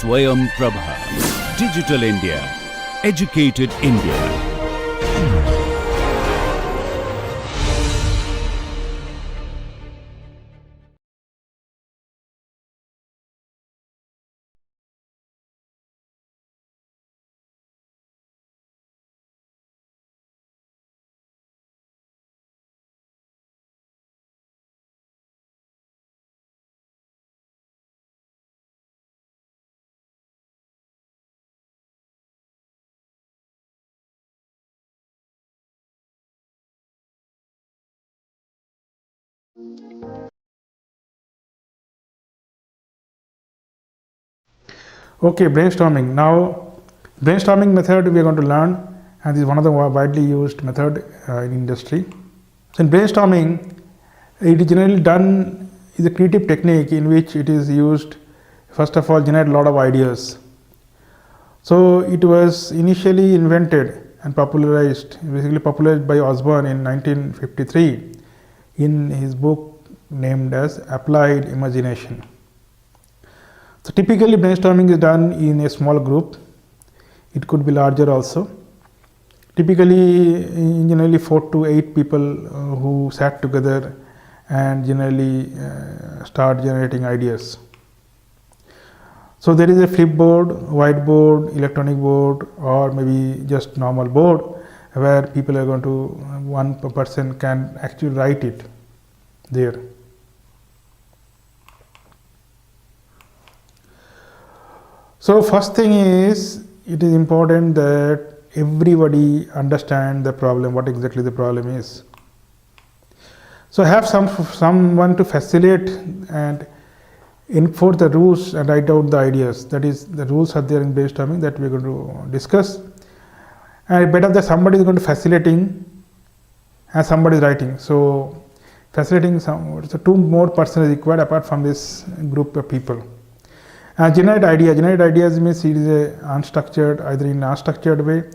SwayamPrabha. Digital India. Educated India. Okay, brainstorming. Now, brainstorming method we are going to learn, and this is one of the widely used method in industry. So in brainstorming, it is generally done is a creative technique in which it is used, first of all, generate a lot of ideas. So it was initially invented and basically popularized by Osborne in 1953 in his book named as Applied Imagination. So typically brainstorming is done in a small group. It could be larger also. Typically, generally 4 to 8 people who sat together and generally start generating ideas. So there is a flipboard, whiteboard, electronic board, or maybe just normal board where people are going to, one person can actually write it there. So first thing is, it is important that everybody understand the problem, what exactly the problem is. So have someone to facilitate and enforce the rules and write out the ideas. That is, the rules are there in brainstorming that we are going to discuss. And better that somebody is going to facilitating and somebody is writing. So facilitating so 2 more persons is required apart from this group of people. Generate ideas means it is a unstructured, either in an unstructured way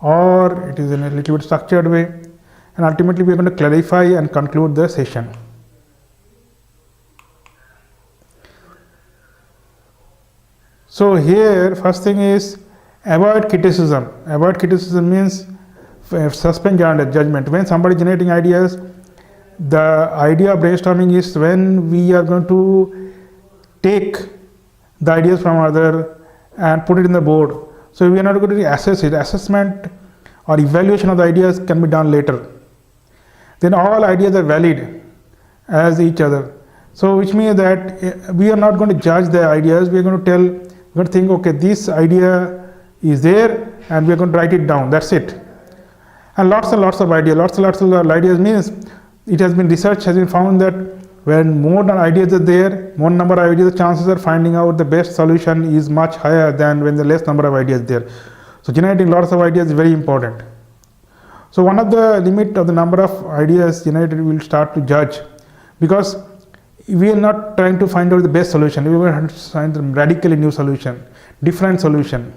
or it is in a little bit structured way, and ultimately we are going to clarify and conclude the session. So here first thing is avoid criticism. Avoid criticism means suspend judgment. When somebody is generating ideas, the idea of brainstorming is when we are going to take the ideas from other and put it in the board. So we are not going to assess it. Assessment or evaluation of the ideas can be done later. Then all ideas are valid as each other. So which means that we are not going to judge the ideas. We are going to think, okay, this idea is there and we are going to write it down. That's it. And lots and lots of ideas. Lots of ideas means it has been research has been found that when more ideas are there, more number of ideas, the chances of finding out the best solution is much higher than when the less number of ideas there. So generating lots of ideas is very important. So one of the limit of the number of ideas generated will start to judge, because we are not trying to find out the best solution. We want to find a radically new solution, different solution.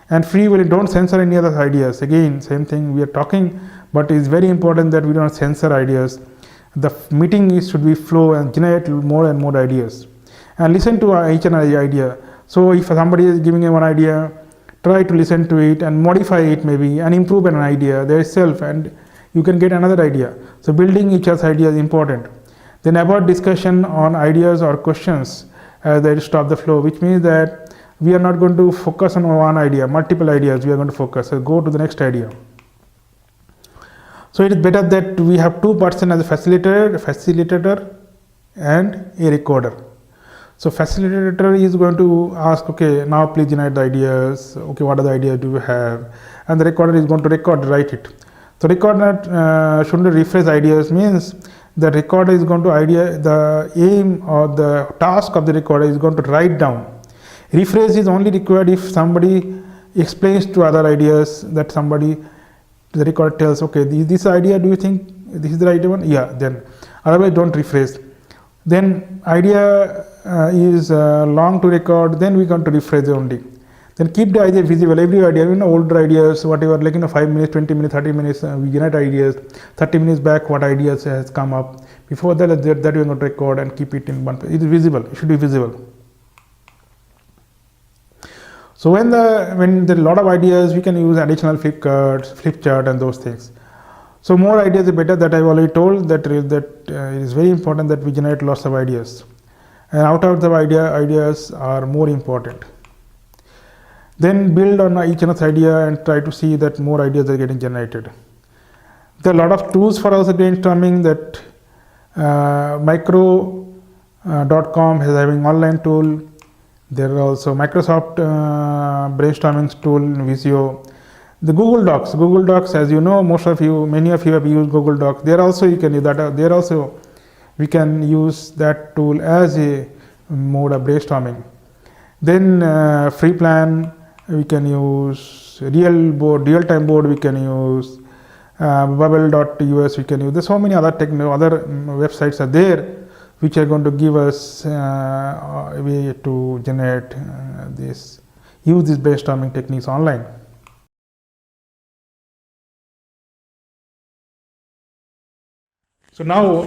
And free will, don't censor any other ideas. Again, same thing we are talking, but it is very important that we don't censor ideas. The meeting should be flow and generate more and more ideas, and listen to each and every idea. So if somebody is giving you one idea, try to listen to it and modify it maybe and improve an idea there itself, and you can get another idea. So building each other's idea is important. Then avoid discussion on ideas or questions as they stop the flow, which means that we are not going to focus on one idea, multiple ideas we are going to focus. So go to the next idea. So it is better that we have 2 persons as a facilitator and a recorder. So facilitator is going to ask, okay, now please generate the ideas. Okay, what are the ideas do you have? And the recorder is going to write it. So recorder shouldn't rephrase ideas, means the recorder is going to the aim or the task of the recorder is going to write down. Rephrase is only required if somebody explains to other ideas, that the recorder tells, okay, this idea, do you think this is the right one? Yeah, then otherwise don't rephrase. Then idea is long to record, then we going to rephrase only. Then keep the idea visible. Every idea, older ideas, whatever, 5 minutes, 20 minutes, 30 minutes, we generate ideas. 30 minutes back, what ideas has come up. Before that we are going to record and keep it in one place. It is visible. It should be visible. So when there are a lot of ideas, we can use additional flip chart and those things. So more ideas are better. That I've already told that it is very important that we generate lots of ideas, and out of the ideas are more important. Then build on each another idea and try to see that more ideas are getting generated. There are a lot of tools for also brainstorming. That micro.com is having online tool. There are also Microsoft brainstorming tool, Visio. The Google Docs, as you know, many of you have used Google Docs. There also you can use that. There also we can use that tool as a mode of brainstorming. Then free plan, we can use real-time board, we can use bubble.us, we can use. There's so many other websites are there which are going to give us a way to generate use these brainstorming techniques online. So now,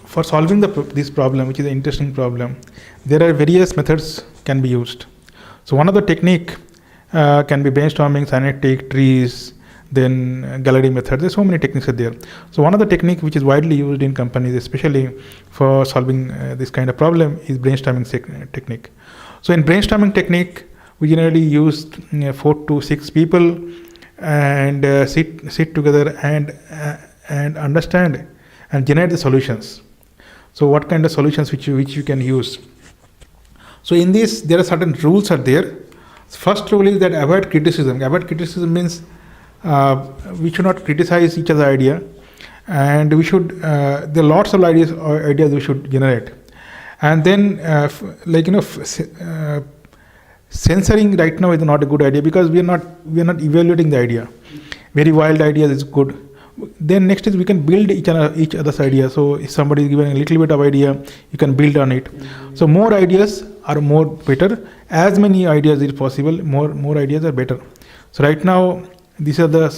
for solving this problem, which is an interesting problem, there are various methods can be used. So one of the technique can be brainstorming, cynetic, trees, then gallery method. There's so many techniques are there. So one of the technique which is widely used in companies, especially for solving this kind of problem, is brainstorming technique. So in brainstorming technique, we generally use 4 to 6 people and sit together and understand and generate the solutions. So what kind of solutions which you can use? So in this, there are certain rules are there. First rule is that avoid criticism. Avoid criticism means we should not criticize each other's idea, and we should there are lots of ideas we should generate. And then censoring right now is not a good idea, because we are not evaluating the idea. Very wild ideas is good. Then next is we can build each other's idea. So if somebody is given a little bit of idea, you can build on it. So more ideas are more better. As many ideas is possible, more ideas are better. So right now, these are the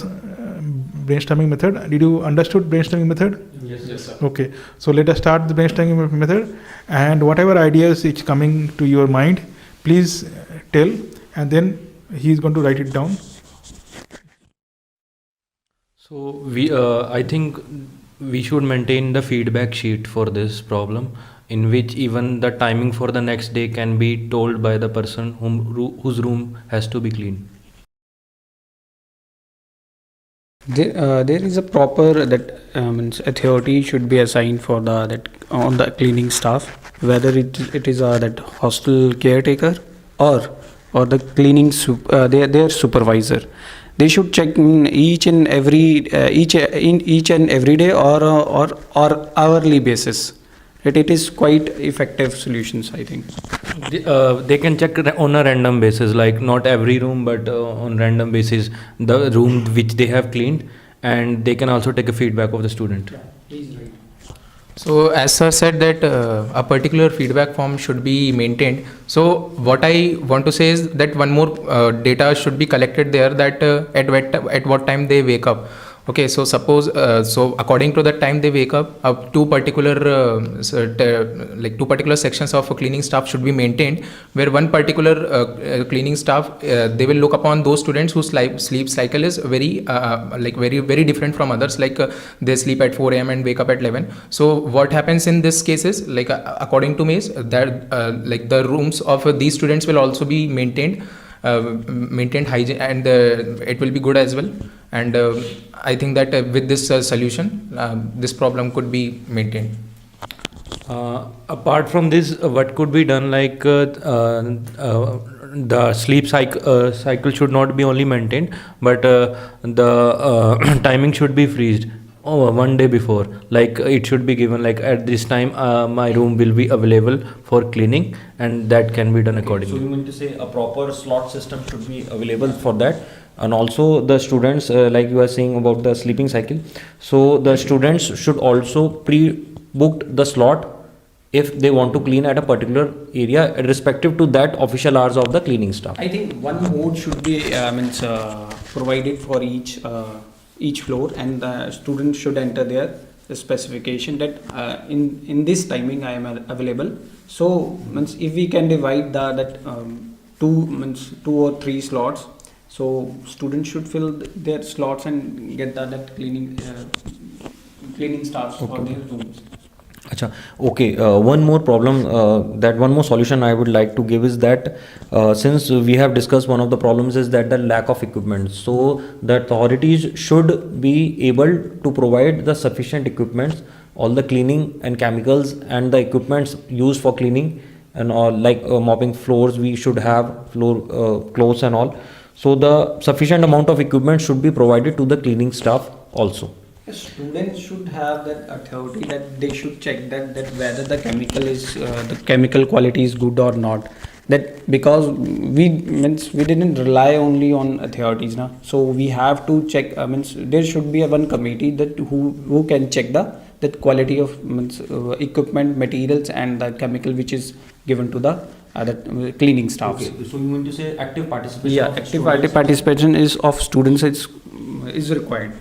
brainstorming method. Did you understood brainstorming method? Yes, sir. Okay. So let us start the brainstorming method, and whatever ideas is coming to your mind, please tell, and then he is going to write it down. So I think we should maintain the feedback sheet for this problem, in which even the timing for the next day can be told by the person whose room has to be cleaned. There is a proper authority should be assigned for on the cleaning staff, whether it is that hostel caretaker or the cleaning their supervisor. They should check in each and every day or hourly basis. It is quite effective solutions, I think. They can check on a random basis, like not every room, but on random basis the room which they have cleaned, and they can also take a feedback of the student. So as sir said that a particular feedback form should be maintained. So what I want to say is that one more data should be collected there, that at what time they wake up. Okay, so suppose so according to the time they wake up, two particular sections of a cleaning staff should be maintained, where one particular cleaning staff they will look upon those students whose sleep cycle is very very different from others, like they sleep at 4 a.m. and wake up at 11. So what happens in this case is, according to me, is that the rooms of these students will also be maintained hygiene, and it will be good as well. And I think that with this solution, this problem could be maintained. Apart from this, what could be done, like the sleep cycle should not be only maintained, but the timing should be freezed one day before. Like it should be given, like at this time my room will be available for cleaning, and that can be done accordingly. So you mean to say a proper slot system should be available for that? And also the students, like you are saying about the sleeping cycle, so the students should also pre-booked the slot if they want to clean at a particular area, respective to that official hours of the cleaning staff. I think one mode should be provided for each floor, and the students should enter there specification that in this timing I am available. So means if we can divide two or three slots, so students should fill their slots and get that cleaning staffs for their rooms. Acha. Okay, one more problem, one more solution I would like to give is that since we have discussed, one of the problems is that the lack of equipment. So the authorities should be able to provide the sufficient equipments, all the cleaning and chemicals and the equipments used for cleaning and all, like mopping floors. We should have floor clothes and all. So the sufficient amount of equipment should be provided to the cleaning staff also. Students should have that authority that they should check that whether the chemical quality is good or not. That because we didn't rely only on authorities now, so we have to check. There should be one committee that who can check that quality of equipment, materials, and the chemical which is given to the cleaning staffs. Okay, so you mean to say active participation? Yeah, of active students? participation is of students is required.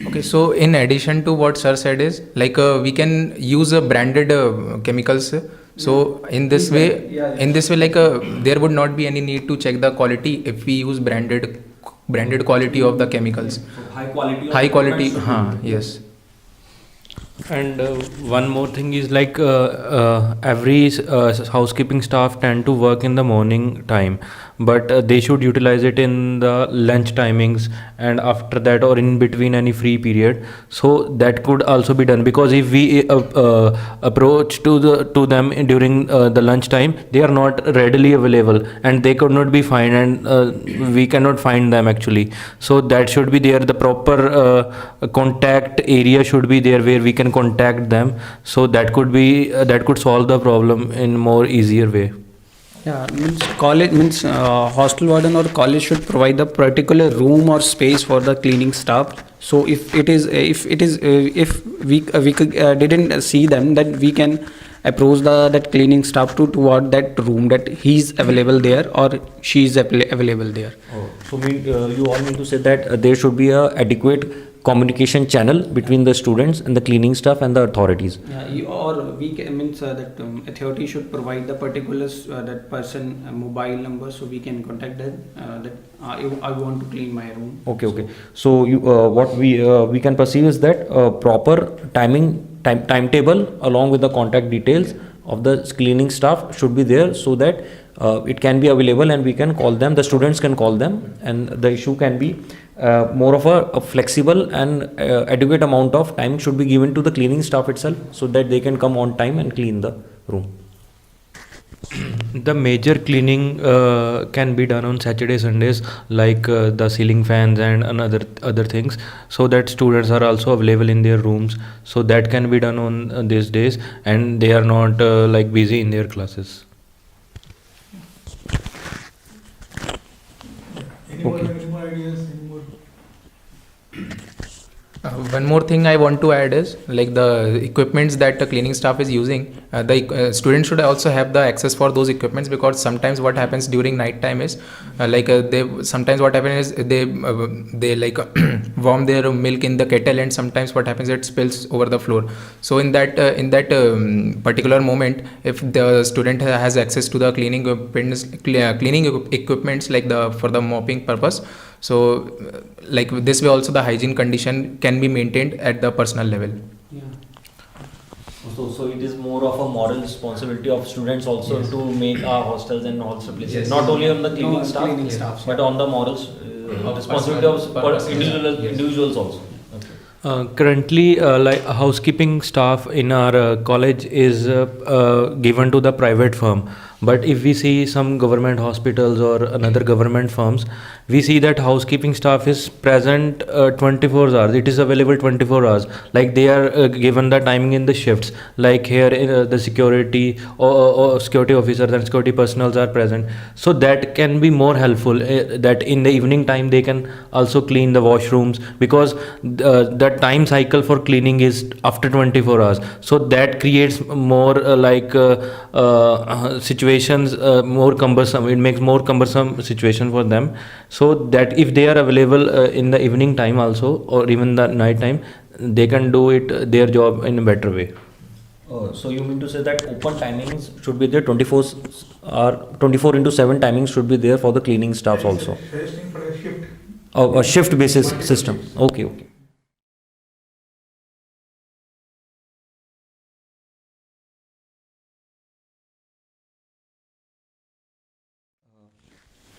Okay, so in addition to what sir said is like we can use branded chemicals. So in this way, like there would not be any need to check the quality if we use branded quality of the chemicals. So High quality. Yes. And one more thing is like every housekeeping staff tend to work in the morning time, but they should utilize it in the lunch timings and after that or in between any free period. So that could also be done, because if we approach to them during the lunch time, they are not readily available and they could not be found, and we cannot find them actually. So that should be there. The proper contact area should be there where we can contact them. So that could solve the problem in more easier way. Yeah, hostel warden or college should provide a particular room or space for the cleaning staff. So if we didn't see them, then we can approach that cleaning staff toward that room that he's available there or she's available there. So you all mean to say that there should be a adequate communication channel between the students and the cleaning staff and the authorities. Yeah, or we can, that authority should provide the particulars that person mobile number, so we can contact them that I want to clean my room. Okay. So what we can perceive is that proper timetable along with the contact details of the cleaning staff should be there, so that it can be available and we can call them, the students can call them, and the issue can be more of a flexible and adequate amount of time should be given to the cleaning staff itself, so that they can come on time and clean the room. The major cleaning can be done on Saturday, Sundays, like the ceiling fans and other things, so that students are also available in their rooms. So that can be done on these days, and they are not like busy in their classes. Any more ideas? One more thing I want to add is like the equipments that the cleaning staff is using. The students should also have the access for those equipments, because sometimes what happens during night time is they like warm their milk in the kettle, and sometimes what happens, it spills over the floor. So in that particular moment, if the student has access to the cleaning equipments like for the mopping purpose, so like this way also the hygiene condition can be maintained at the personal level. Yeah. So it is more of a moral responsibility of students also to make our hostels and hostel places, not only on the cleaning staff, but on the morals responsibility of individuals also. Currently, like housekeeping staff in our college is given to the private firm. But if we see some government hospitals or another government firms, we see that housekeeping staff is present 24 hours. It is available 24 hours. Like they are given the timing in the shifts. Like here, the security or security officers and security personnel are present. So that can be more helpful. That in the evening time they can also clean the washrooms, because the time cycle for cleaning is after 24 hours. So that creates more situations more cumbersome. It makes more cumbersome situation for them. So that if they are available in the evening time also, or even the night time, they can do it their job in a better way. So you mean to say that open timings should be there 24 into 7 timings should be there for the cleaning staffs also. Oh, a shift basis system. Okay, okay.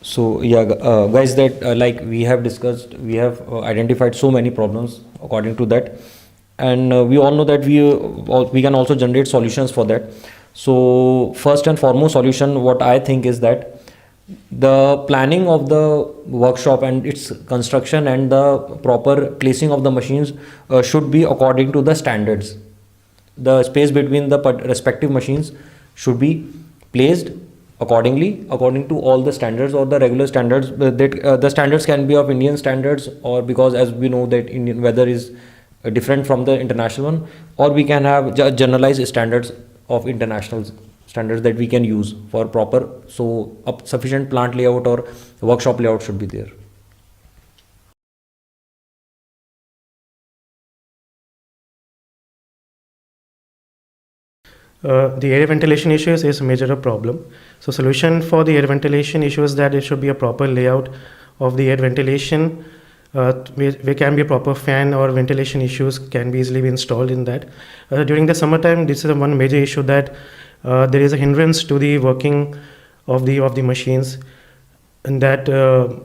So yeah, guys, that like we have discussed, we have identified so many problems according to that, and we all know that we can also generate solutions for that. So first and foremost solution, what I think is that the planning of the workshop and its construction and the proper placing of the machines should be according to the standards. The space between the respective machines should be placed accordingly according to all the standards or the regular standards, that the standards can be of Indian standards, or because as we know that Indian weather is different from the international one, or we can have generalized standards of international standards that we can use for proper, so a sufficient plant layout or workshop layout should be there. The air ventilation issues is a major problem. So solution for the air ventilation issue is that it should be a proper layout of the air ventilation. Where can be a proper fan or ventilation issues can be easily be installed in that. During the summertime, this is one major issue that there is a hindrance to the working of the machines, and that a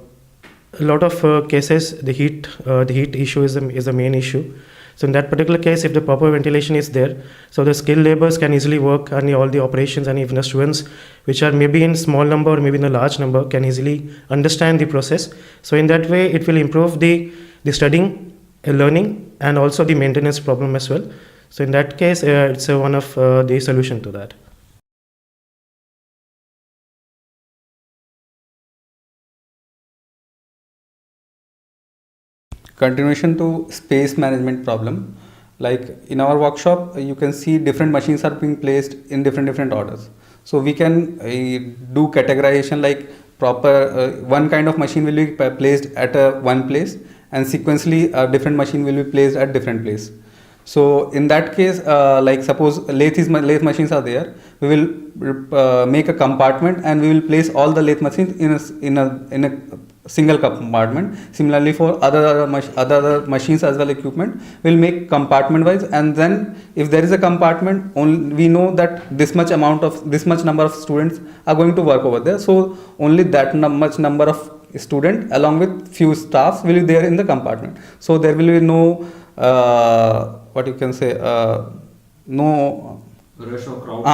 lot of cases the heat issue is the main issue. So in that particular case, if the proper ventilation is there, so the skilled laborers can easily work on all the operations, and even the students, which are maybe in small number or maybe in a large number, can easily understand the process. So in that way, it will improve the studying, learning, and also the maintenance problem as well. So in that case, it's one of the solution to that. Continuation to space management problem, like in our workshop you can see different machines are being placed in different orders, so we can do categorization, like proper one kind of machine will be placed at one place, and sequentially a different machine will be placed at different place. So in that case, like suppose lathe machines are there, we will make a compartment and we will place all the lathe machines in a single compartment. Similarly for other machines as well equipment, we'll make compartment wise, and then if there is a compartment, only we know that this much number of students are going to work over there, so only that much number of student along with few staffs will be there in the compartment. So there will be no what you can say no rush of crowd.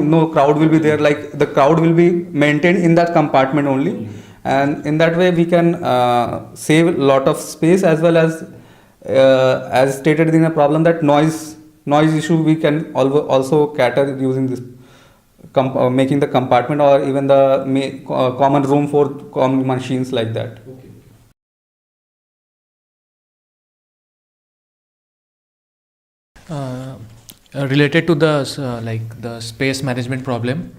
No crowd will be there, like the crowd will be maintained in that compartment only, and in that way we can save a lot of space, as well as stated in the problem, that noise issue we can also cater using this making the compartment or even the common room for common machines, like that. Related to the like the space management problem,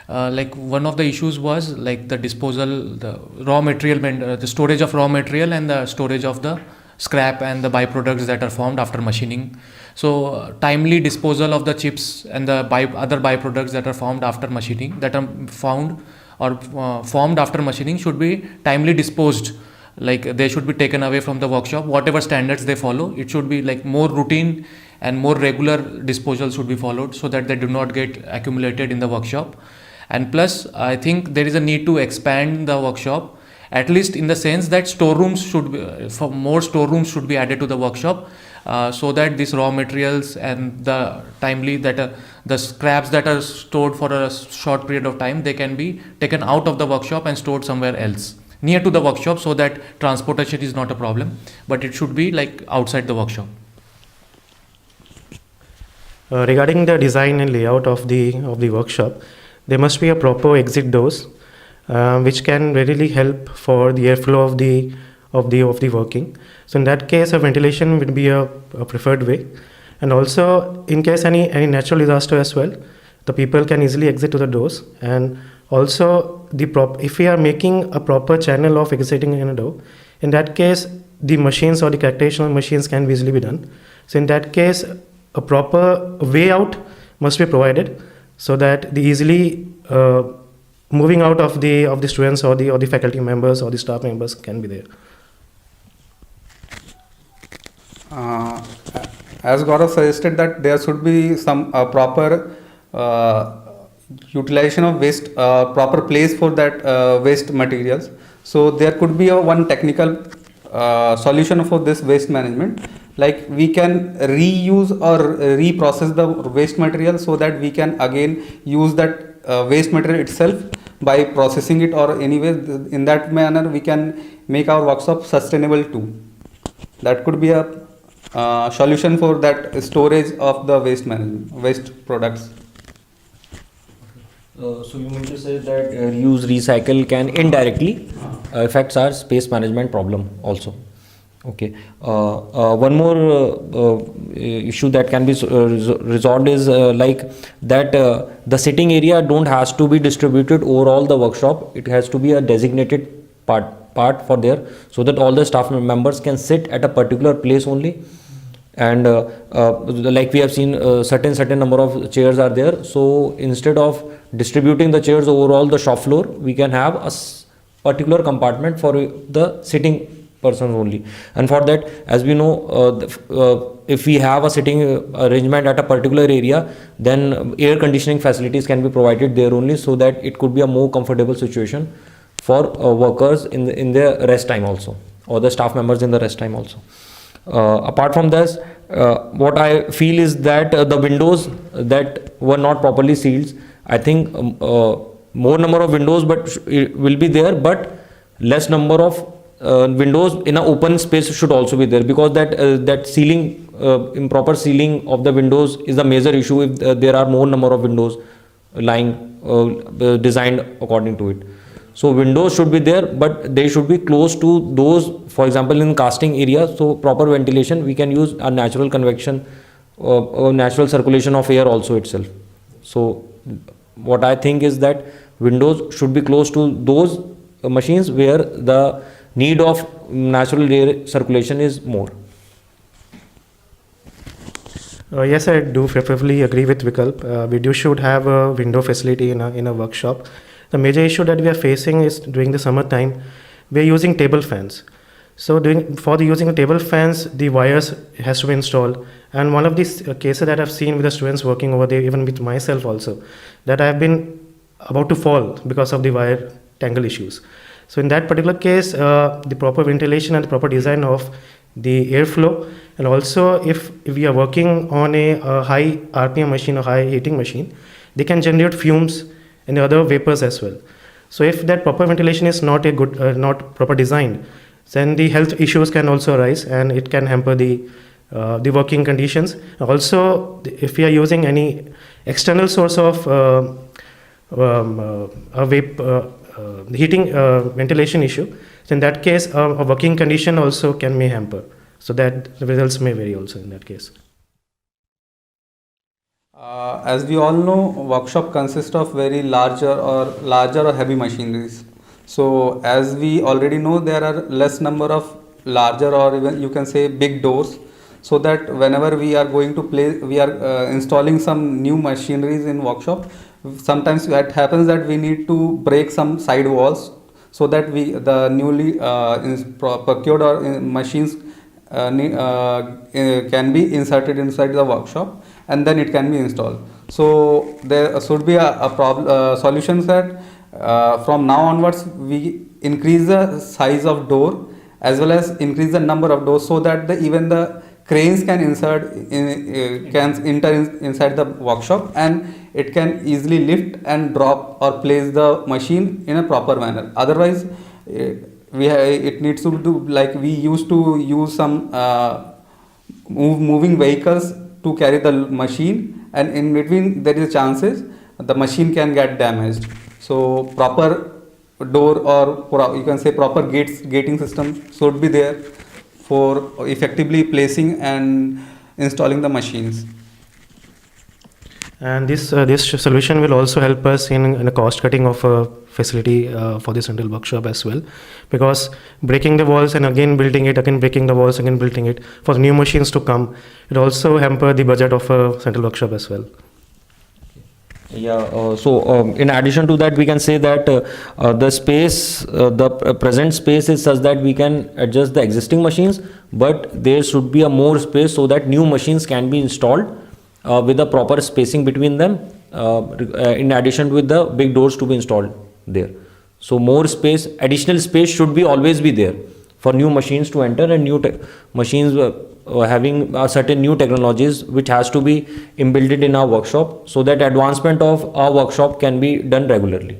like one of the issues was like the disposal, the raw material, the storage of raw material and the storage of the scrap and the byproducts that are formed after machining. So timely disposal of the chips and the other byproducts that are formed after machining, that are found or formed after machining, should be timely disposed. Like they should be taken away from the workshop, whatever standards they follow. It should be like more routine and more regular disposal should be followed, so that they do not get accumulated in the workshop. And plus, I think there is a need to expand the workshop, at least in the sense that storerooms should be, more storerooms should be added to the workshop, so that these raw materials and the timely the scraps that are stored for a short period of time, they can be taken out of the workshop and stored somewhere else near to the workshop, so that transportation is not a problem, but it should be like outside the workshop. Regarding the design and layout of the workshop, there must be a proper exit doors, which can really help for the airflow of the working. So in that case, a ventilation would be a preferred way, and also in case any natural disaster as well, the people can easily exit to the doors. And also if we are making a proper channel of exiting in a door, in that case the machines or the characterization of machines can easily be done. So in that case, a proper way out must be provided so that the easily moving out of the students or the faculty members or the staff members can be there. As Gaurav suggested that there should be some proper utilization of waste, proper place for that waste materials. So there could be one technical solution for this waste management. Like we can reuse or reprocess the waste material so that we can again use that waste material itself by processing it, or anyway in that manner we can make our workshop sustainable too. That could be a solution for that storage of the waste management, waste products. So you mean to say that reuse recycle can indirectly affects our space management problem also. Okay. One more issue that can be resolved is like that the sitting area don't has to be distributed over all the workshop. It has to be a designated part for there, so that all the staff members can sit at a particular place only. And like we have seen, certain number of chairs are there. So instead of distributing the chairs over all the shop floor, we can have a particular compartment for the sitting persons only. And for that, as we know, if we have a sitting arrangement at a particular area, then air conditioning facilities can be provided there only, so that it could be a more comfortable situation for workers in their rest time also, or the staff members in the rest time also. Apart from this, what I feel is that the windows that were not properly sealed, I think more number of windows will be there, but less number of windows in an open space should also be there, because that sealing, improper sealing of the windows is a major issue if there are more number of windows lying designed according to it. So windows should be there, but they should be close to those, for example in casting area, so proper ventilation, we can use a natural convection or natural circulation of air also itself. So what I think is that windows should be close to those machines where the need of natural air circulation is more. Yes, I do preferably agree with Vikalp. We should have a window facility in a workshop. The major issue that we are facing is during the summer time, we are using table fans. So using the table fans, the wires has to be installed. And one of these cases that I've seen with the students working over there, even with myself also, that I have been about to fall because of the wire tangle issues. So in that particular case, the proper ventilation and the proper design of the airflow, and also if we are working on a high RPM machine or high heating machine, they can generate fumes and other vapors as well. So if that proper ventilation is not not proper designed, then the health issues can also arise, and it can hamper the working conditions. Also, if we are using any external source of heating ventilation issue, so in that case, a working condition also may hamper. So that the results may vary also in that case. As we all know, workshop consists of very larger or heavy machineries. So as we already know, there are less number of larger, or even you can say big doors, so that whenever we are going to we are installing some new machineries in workshop, sometimes it happens that we need to break some side walls, so that the newly procured or machines can be inserted inside the workshop, and then it can be installed. So there should be a solution that from now onwards we increase the size of door as well as increase the number of doors, so that even the cranes can enter inside the workshop, and it can easily lift and drop or place the machine in a proper manner. Otherwise, it needs to do like we used to use some moving vehicles to carry the machine, and in between there is chances the machine can get damaged. So proper door, or you can say proper gating system should be there for effectively placing and installing the machines. And this solution will also help us in a cost cutting of a facility for the central workshop as well, because breaking the walls and again building it, again breaking the walls, again building it for new machines to come, it also hamper the budget of a central workshop as well. Yeah, in addition to that, we can say that the space, the present space is such that we can adjust the existing machines, but there should be a more space so that new machines can be installed with a proper spacing between them, in addition with the big doors to be installed there. So more space, additional space should be always be there for new machines to enter and new machines having certain new technologies which has to be inbuilt in our workshop, so that advancement of our workshop can be done regularly.